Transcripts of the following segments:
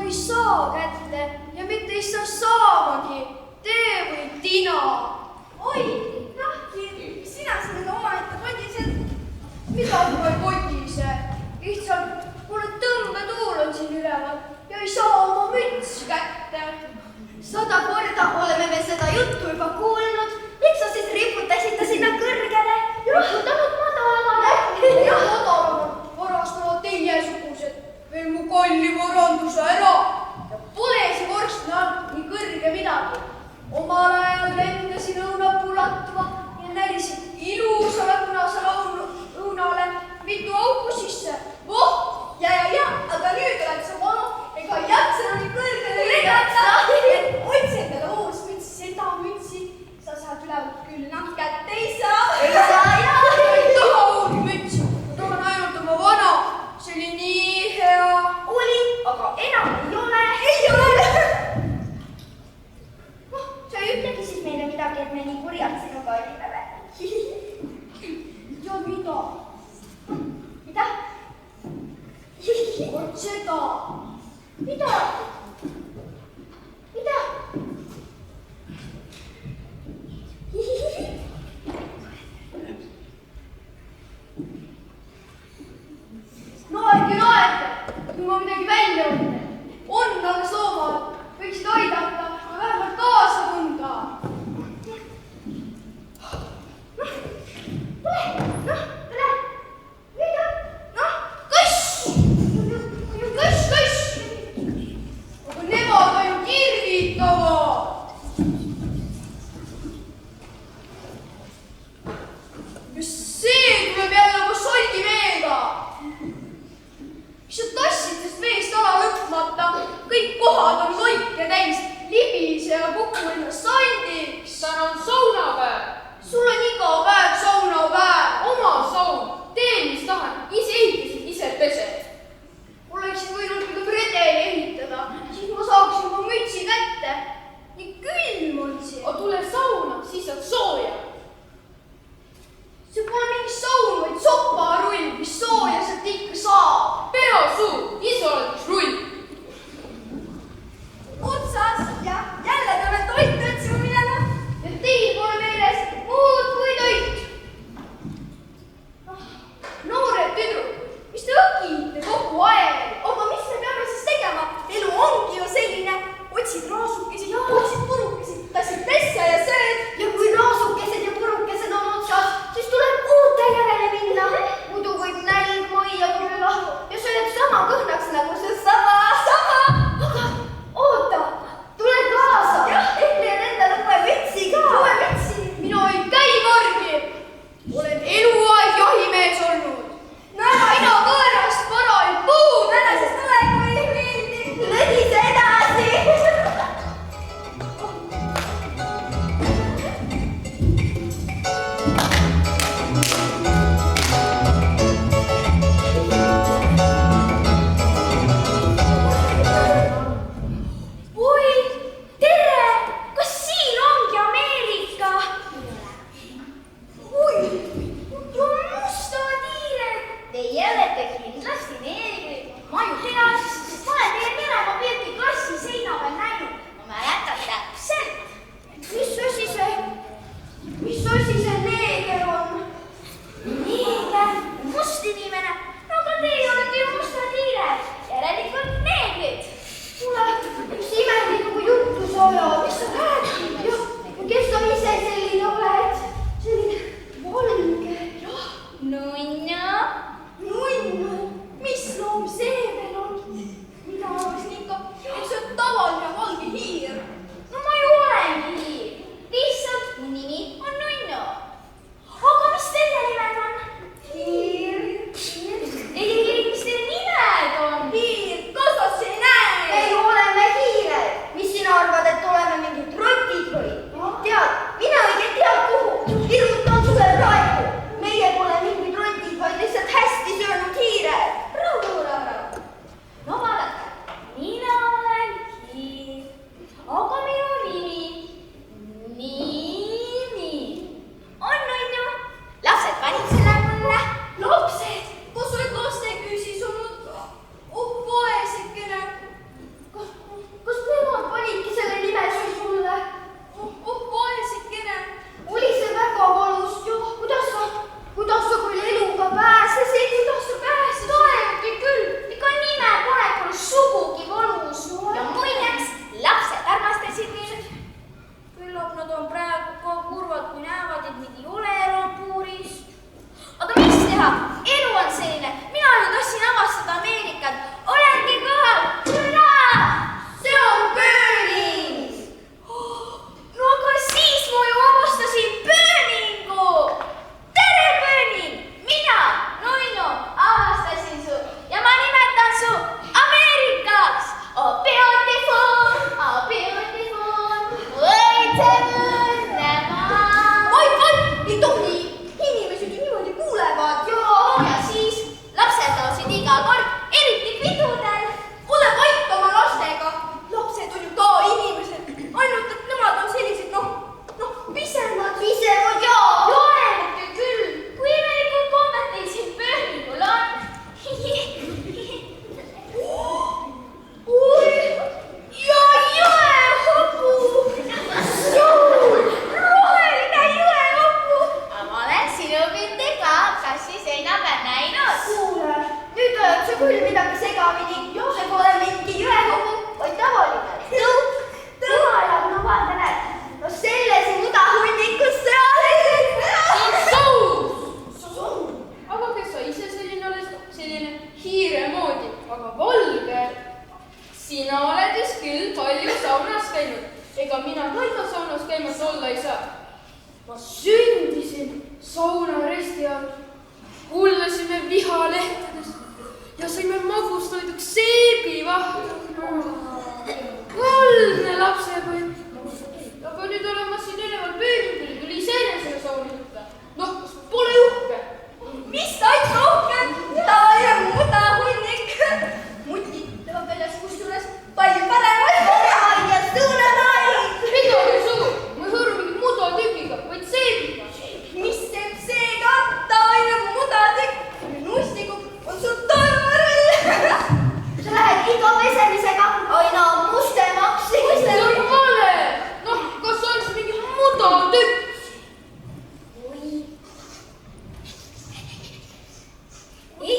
ei saa kätte ja mitte ei saa saamagi. Tee või tina. Oi, nahki, sina siin omaette podised. Mida ma ei podise? Lihtsalt mulle tõmbetuul on siin üleval ja ei saa oma mütsi kätte. 100 korda oleme me seda juttu juba kuulnud. Miks sa siis riputasid ta sinna kõrgele ja riputanud madalamale? Jah, madalamale varastavad teiesugused veel mu kalli varanduse ära ja pole see vorstne andnud nii kõrge midagi. Omal ajal lendasin õunapuu latva ja närisin ilusale punasele õunale mitu auku sisse. Voh, ja, aga nüüd oled sa vana ega jaksanud nii kõrgele lennata. Otsi endale uus müts, seda mütsi sa saad ülevalt küll enam kätte ei saa. ei taha uut mütsi, ma tahan ainult oma vana. See oli nii hea. Oli, aga enam ei ole. Sa ei ütlegi siis meile midagi, et me nii kurjad sinuga olime või? Ja mida? Mida? Vot seda. Mida? Mida? Naerge, kui ma midagi välja mõtlen. On alles loomad, võiksid aidata ja vähemalt kaasa tunda. Tule. Mida? Kõss! Aga nemad ainult irvitavad. Ja see tuleb jälle oma solgimeega. Mis sa tassid sest veest ala lõpmata? Kõik kohad on loike täis, libise ja kuku ennast sandiks. täna on saunapäev. Sul on iga päev saunapäev. Oma saun. Tee, mis tahan. Ise ehitasid, ise pesed. Oleksin võinud pigem redeli ehitada, siis ma saaksin oma mütsi kätte. Nii külm on siin. Aga tule sauna, siis saad sooja. See pole mingi saun, vaid soparull, mis sooja sealt ikka saab. Pea suu, ise oled üks rull. Otsas ja jälle peame toitu otsima minema. Ja teil pole meeles muud kui toit. segamini. See pole mingi jõekogu, vaid tavaline tõuk. Tema elab Novaldele. No selles mudahunnikus seal ei aga kes sa ise selline oled, selline hiire moodi, aga valge? Sina oled vist küll palju saunas käinud. Ega mina ka ikka saunas käimas olla ei saa. Ma sündisin saunaresti all. Kuulasime vihalehtedest ja saime magustoiduks seebivahtu. Kuldne lapsepõlv. Aga nüüd olen ma siin eneval pöördil, tuli iseenesele sauni võtta. Noh, kas pole uhke? mis taid rohkem? Tavaline mudahunnik. Muti tahab väljas kusjuures palju paremat ja suuremaid. Pidage suu, ma ei hõõru mingi mudotükiga, vaid seebiga. Mis teeb seega? Tavaline mudatükk. Nustikup on sul tormarõll. Sa lähed iga pesemisega aina mustemaks. See on vale. Noh, kas on see mingi mudotükk? Ei,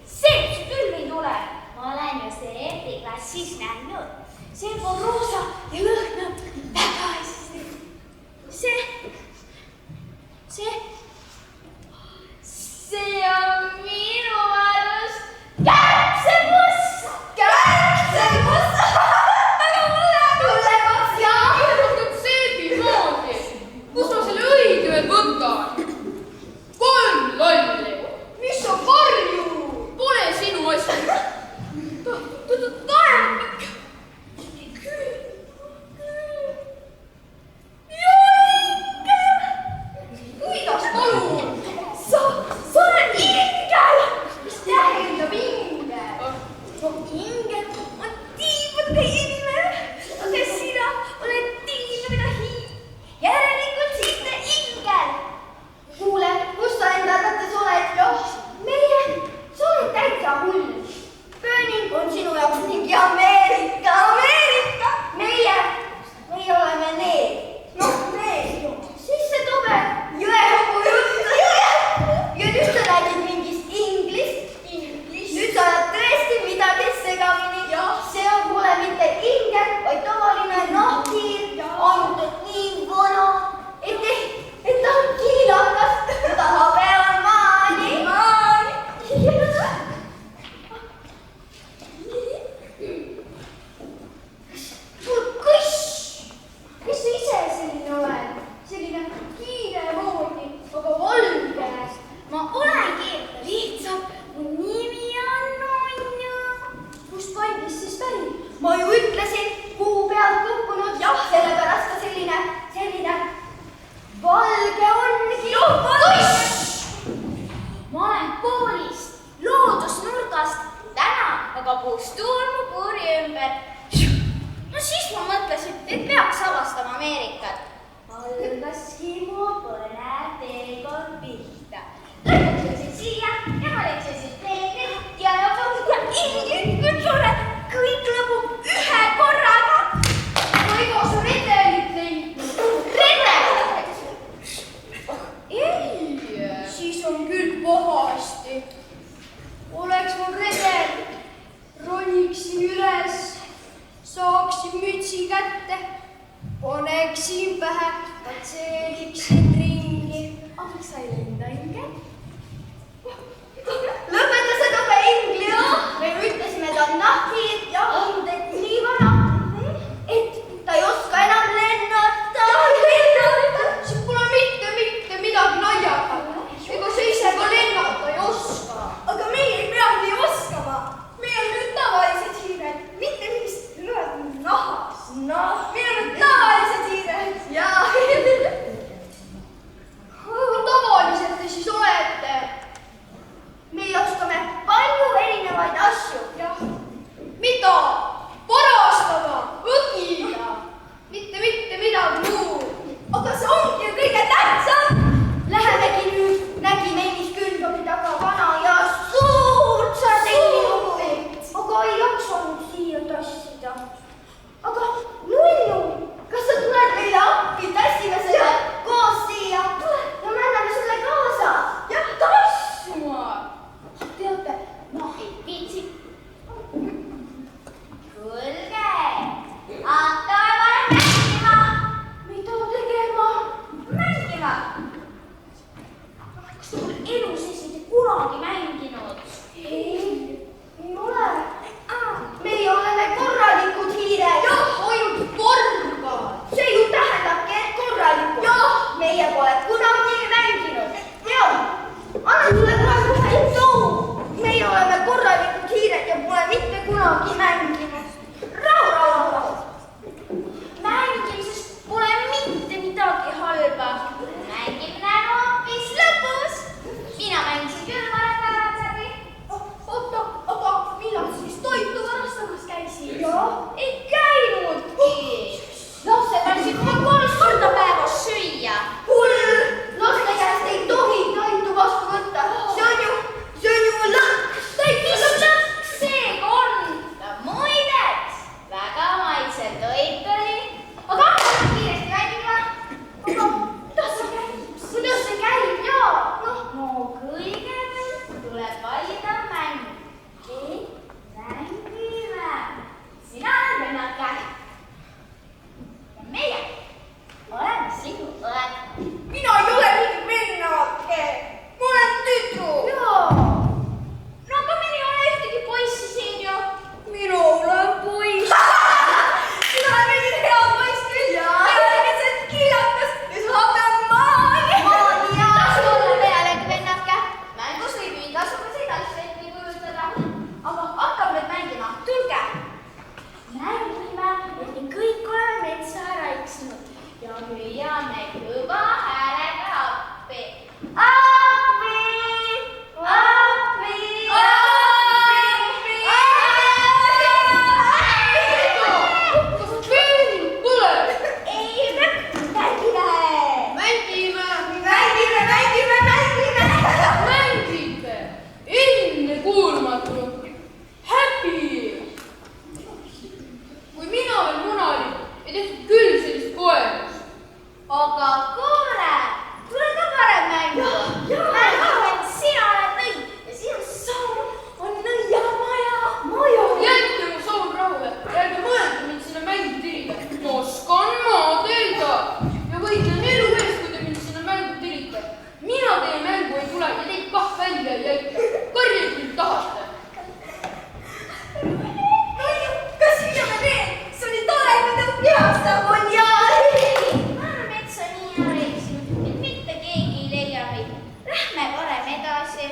see küll ei tule. Ma olen ju see klassis näinud. See on roosa ja lõhnab väga hästi. See on minu arust kärbsebuss. Kärbsebuss. Väga mullemaks ja. Rohkem seebi moodi. Kus ma selle õige veel võtan? 3 lolli. Mis on varju? Pole sinu asi. Taemik. Kuidas palun? Sa oled ingel. Mis tähendab ingel? Ingel on tiibade inimene. Aga sina oled tiibade hiid. Järelikult siit ingel. Kuule, kus sa enda arvates oled? Sa oled täitsa hull. Pööning on sinu jaoks mingi Ameerika. Meie oleme need. Noh, need ju. Siis see tobe jõehobu jutt. Ja nüüd sa räägid mingist inglist. Nüüd sa oled tõesti midagi segamini. See on kuule mitte ingel, vaid tavaline nahkhiir. Ainult nii vana, et ta on kiilakas. Ta habe on maani. Kuss! Mis sa ise selline oled? Selline kiire moodi, aga valge. Ma olengi lihtsalt, mu nimi on Nunnu. Kust kandist siis pärit? Ma ju ütlesin, kuu pealt kukkunud. Jah, sellepärast ka selline valge ongi. Ma olen koolist, loodusnurgast. Täna aga puhus tuul mu puuri ümber. No siis ma mõtlesin, et peaks avastama Ameerikat. Algaski mu põnev teekord pihta. Lõpetasin siia ja ma leidsin peeglit ja ingrid suure. Kõik lõbub ühe korraga. Ma iga su redelit leidnud. Redelit? Ei, siis on küll pahasti. Oleks mul redel, roniksin üles, saaksin mütsi kätte, paneksin pähe, katseeliksin ringi. Aga miks sa ei lenda ingel? Lõpeta see tobe ingli, jah? Me ju ütlesime, ta on nahkhiir ja anded nii vana, et ta ei oska enam lennata. Siin pole mitte midagi naljaga. Ega sa ise ka lennata ei oska. Aga meie ei peagi oskama. Meie on nüüd tavalised hiired, mitte mingist nahas. Meie on nüüd tavalised hiired. Jaa. Kui tavaliselt te siis olete? Meie oskame palju erinevaid asju. Jah. kunagi mänginud. Rahu. Mängimises pole mitte midagi halba. Mängimine on hoopis lõbus. Mina mängisin küll mõned päevad läbi. Oota, millal siis toitu varastamas käisid? Ei käinudki. Lapsed andsid mulle 3 korda päevas süüa. Hull! Laste käest ei tohi toitu vastu võtta. See on ju lõks. Mis lõks seega on? Muideks, väga maitsev toit oli. Aga hakkame kiiresti mängima. Aga kuidas see käib? No kõigepealt tuleb valida mäng. Mängime. Sina oled vennake. Ja meie oleme sinu õed. Mina ei ole mingi vennake. Ma olen tüdruk. No aga meil ei ole ühtegi poissi siin ju. Mina olen poiss. Sina oled meil siin hea poiss küll. Mina olen lihtsalt killakas ja su habe on maani. Tasu olla pealegi vennake. Mängus võib igasuguseid asju ette kujutada. Aga hakkame nüüd mängima. Tulge. Mängime, et me kõik oleme metsa ära iksnud ja hüüame kõva häälega appi. Appi! Appi! Appi! kas veel tuleb? Ei, mängime! Mängite! Ennekuulmatu! Häbi! Kui mina veel muna olin, ei tehtud küll sellist koemust. Aga kuule, tule ka parem mängu. Mängime, et sina oled nõi ja sinu saun on nõiamaja. Jätke mu saun rahule ja ärge mõelge mind sinna mängu tirida. Ma oskan maad öelda ja võitlen elu eest, kui te mind sinna mängu tirite. Mina teie mängu ei tule ja teid kah välja ei aita. Karjage küll tahate. Kas mida ma teen? See oli tore, kui ta vihastab on ja... Ma arvan, et sa nii ära eksinud, et mitte keegi ei leia meid. Lähme parem edasi.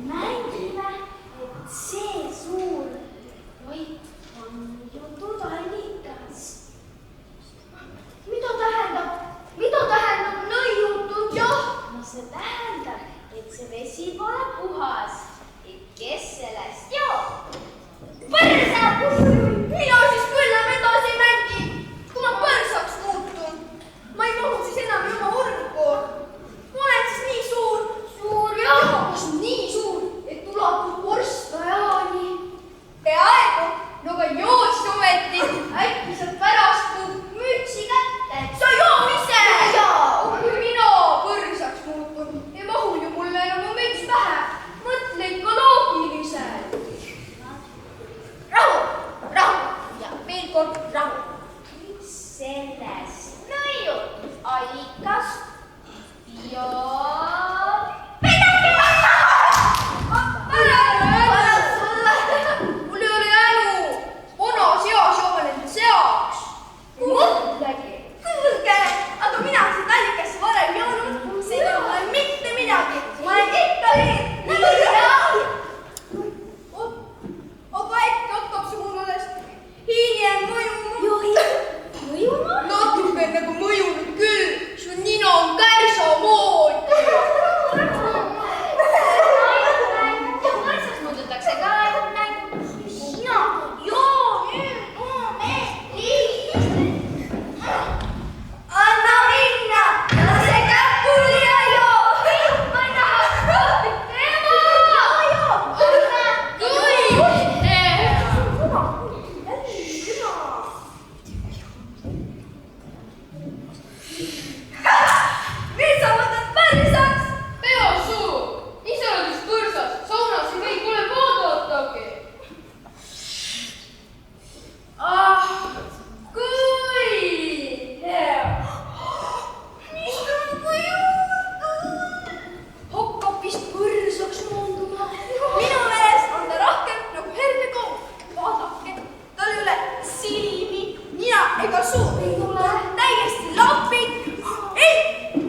Mängime, et see suur toit on jutud allikas. Mida tähendab nõiutud? No see tähendab, et see vesi pole puhas. Et kes sellest joob? Põrsa! Mina siis küll enam edasi ei mängi. Kui ma põrsaks muutun, ma ei mahu siis enam oma urgu. Ma olen siis nii suur. Kas nii suur, et ulatub korstnajani? Peaaegu. No aga jootsi ometi. Äkki saab pärast mu mütsi kätte. Sa joo ise! Kui mina põrsaks muutun, ei mahu ju mulle enam mu müts pähe. Mõtle ikka loogiliselt. Rahu ja veel kord rahu. Sellest nõiutusallikast joob Mul ei ole älu. Vana seas joonen seaks. mõtlegi. Kuulge, aga mina olen seda allikasse varem joonud. See ei ole mitte midagi. Ma olen ikka aga äkki hakkab see mul alles hiljem mõjuma. Mõjuma? Natuke nagu mõjunud küll. Su nina on kärsa moodi. ega suud ei tule. Täiesti lapik. Ei,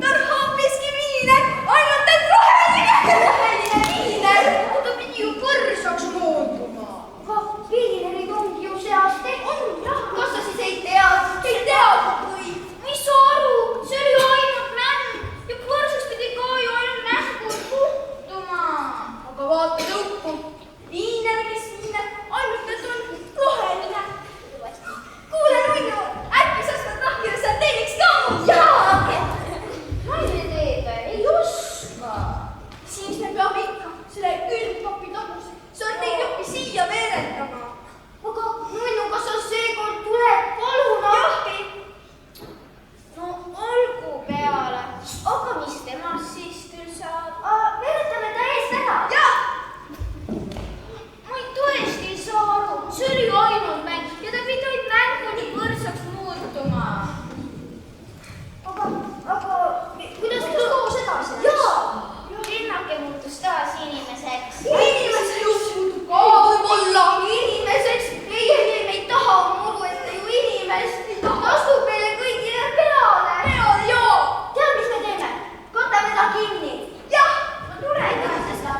ta on hoopiski viiner, ainult et roheline. Roheline viiner. Ta pidi ju põrsaks mooduma. Aga viinerid ongi ju seast tehtud. Kas sa siis ei teadnud? Ei teadnud või? Mis sa aru? See oli ju ainult mäng. Ja põrsaks pidi ka ju ainult nähku puhtuma. Aga vaata tõuku. Viiner, mis viiner, ainult et on roheline. Kuule, Nunnu, äkki sa saad nahkida seal teeniks ka? Jaa! Naine teeb, ei oska. Siis me peame ikka selle külmkapi taguse sardiinjuppi siia veeretama. Aga Nunnu, kas sa seekord tuleb? Palun appi. No olgu peale. Aga mis temast siis küll saab? Veeretame ta eest ära. Jah! Ma ei tõesti ei saa aru. See oli ju ainult mäng ja ta pidi ainult mänguni võrdsaks muutuma. Aga kuidas koos edasi läks? Jaa! Linnake muutus taas inimeseks. Inimeseks muutub ka võib-olla. Inimeseks? Meie ei taha muru ette ju inimest. Ta astub meile kõigile peale. Peale, jaa! Tead, mis me teeme? Katame ta kinni. Jah! No tule edasi seda.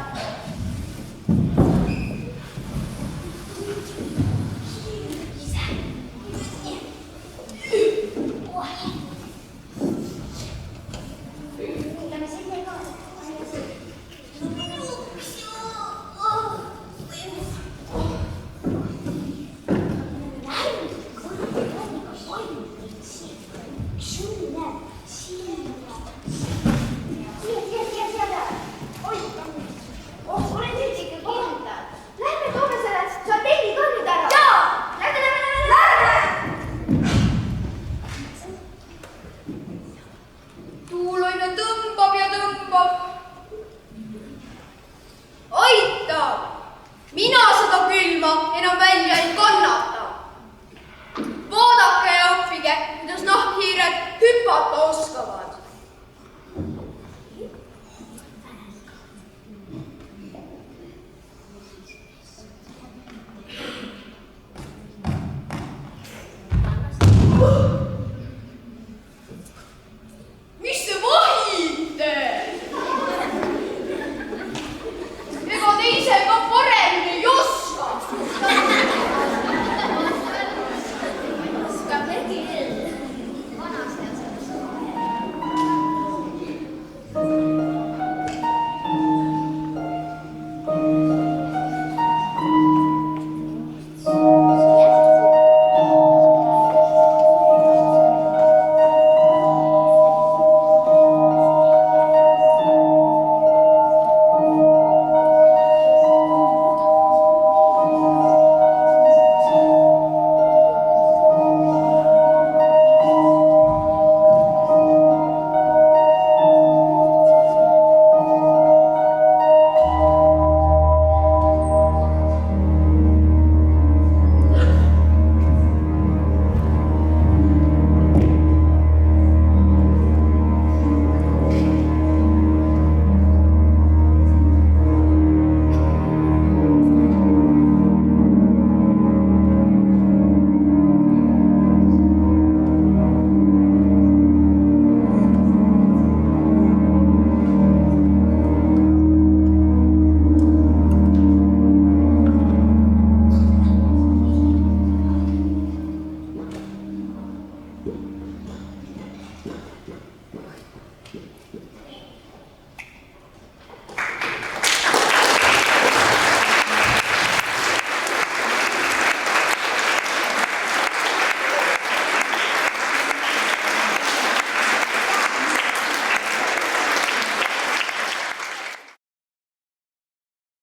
Tuuloine tõmbab ja tõmbab. Aitab! Mina seda külma enam välja ei kannata. Vaadake ja õppige, kuidas nahkhiired hüpata oskavad.